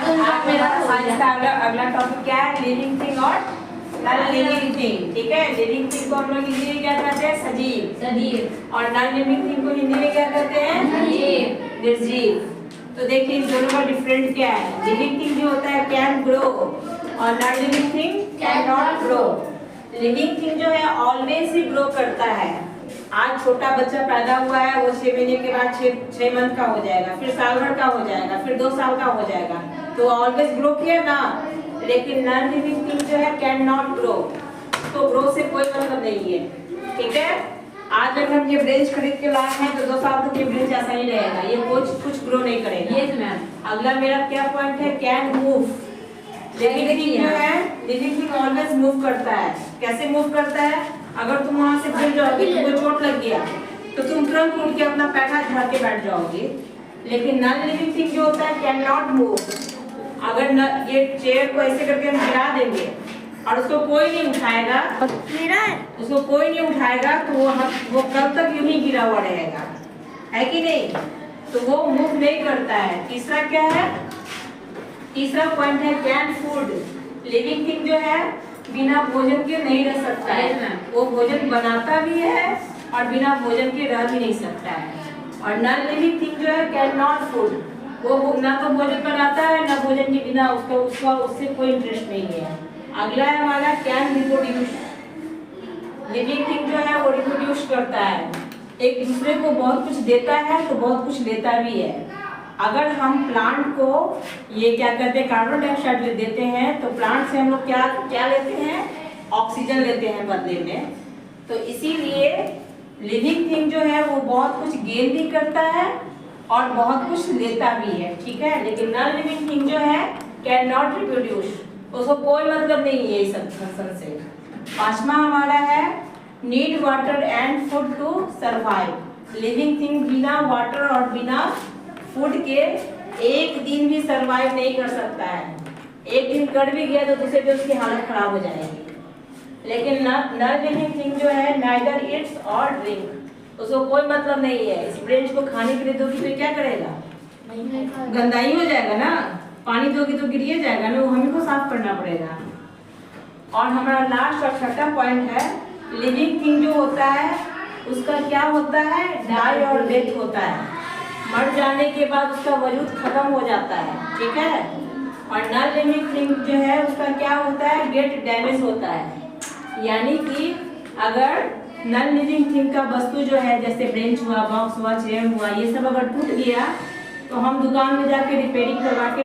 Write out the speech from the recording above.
मेरा साइंस का अगला टॉपिक क्या है? लिविंग थिंग और नॉन लिविंग थिंग। ठीक है, लिविंग थिंग को हम लोग हिंदी में क्या कहते हैं? सजीव। और नॉन लिविंग थिंग को हिंदी में क्या कहते हैं? निर्जीव। तो देखिए इन दोनों का डिफरेंट क्या है। लिविंग थिंग जो होता है कैन ग्रो और non living thing can not grow. Living thing जो है ऑलवेज ही ग्रो करता है। आज छोटा बच्चा पैदा हुआ है, वो 6 महीने के बाद 6 मंथ का हो जाएगा, फिर साल भर का हो जाएगा, फिर 2 साल का हो जाएगा, तो ऑलवेज ग्रो किया ना। लेकिन नॉन लिविंग थिंग जो है कैन नॉट ग्रो, तो ग्रो से कोई मतलब नहीं है। ठीक है, आज अगर हम ये ब्रेंच खरीद के लाए हैं तो 2 साल तक ये ब्रेंच ऐसा ही रहेगा, ये कुछ ग्रो नहीं करेगा। Yes ma'am. अगला मेरा क्या पॉइंट है? Can move. लिविंग थिंग जो है, लिविंग थिंग ऑलवेज मूव करता है। कैसे मूव करता है? अगर तुम वहां से गिर जाओगे, तुमको चोट लग गया तो तुम तुरंत उठ के अपना पैर हाथ झाड़ के बैठ जाओगे। लेकिन नॉन लिविंग थिंग जो होता है कैन नॉट मूव। अगर ये चेयर को ऐसे करके हम गिरा देंगे और उसको कोई नहीं उठाएगा, उसको कोई नहीं उठाएगा तो वो कल तक यूं ही गिरा हुआ रहेगा, है कि नहीं? तो वो मूव नहीं करता है। तीसरा क्या है? तीसरा पॉइंट है कैन फूड। लिविंग थिंग जो है बिना भोजन के नहीं रह सकता है, वो भोजन बनाता भी है और बिना भोजन के रह भी नहीं सकता है। और नॉन लिविंग थिंग जो है कैन नॉट फूड, वो ना तो भोजन बनाता है ना भोजन के बिना उससे कोई इंटरेस्ट नहीं है। अगला है हमारा कैन रिप्रोड्यूस। लिविंग थिंग जो है वो रिप्रोड्यूस करता है, एक दूसरे को बहुत कुछ देता है तो बहुत कुछ लेता भी है। अगर हम प्लांट को ये क्या कहते हैं कार्बन डाइऑक्साइड देते हैं तो प्लांट से हम लोग क्या लेते हैं? ऑक्सीजन लेते हैं बदले में। तो इसीलिए लिविंग थिंग जो है वो बहुत कुछ गेन भी करता है और बहुत कुछ लेता भी है। ठीक है, लेकिन नॉन लिविंग थिंग जो है कैन नॉट रिप्रोड्यूस, उसको कोई मतलब नहीं है इस फंक्शन से। पांचवा हमारा है need water and food to survive. Living thing बिना वाटर और बिना फूड के एक दिन भी सरवाइव नहीं कर सकता है। एक दिन कर भी गया तो दूसरे दिन उसकी हालत खराब हो जाएगी। लेकिन नॉन लिविंग थिंग जो है नाइदर ईट्स और ड्रिंक, उसको कोई मतलब नहीं है। इस ब्रेंच को खाने के लिए दोगी तो क्या करेगा? गंदाई हो जाएगा ना। पानी दोगी तो गिरिए जाएगा ना, वो हमें को साफ करना पड़ेगा। और हमारा लास्ट और छठा पॉइंट है लिविंग थिंग जो होता है उसका क्या होता है? डाई और डेथ होता है। मर जाने के बाद उसका वजूद खत्म हो जाता है। ठीक है, और नॉन लिविंग थिंग जो है उसका क्या होता है? गेट डैमेज होता है। यानी कि अगर नॉन लिविंग थिंग का वस्तु जो है जैसे ब्रेंच हुआ, बॉक्स हुआ, चेयर हुआ, ये सब अगर टूट गया तो हम दुकान में जाके रिपेयरिंग करवा के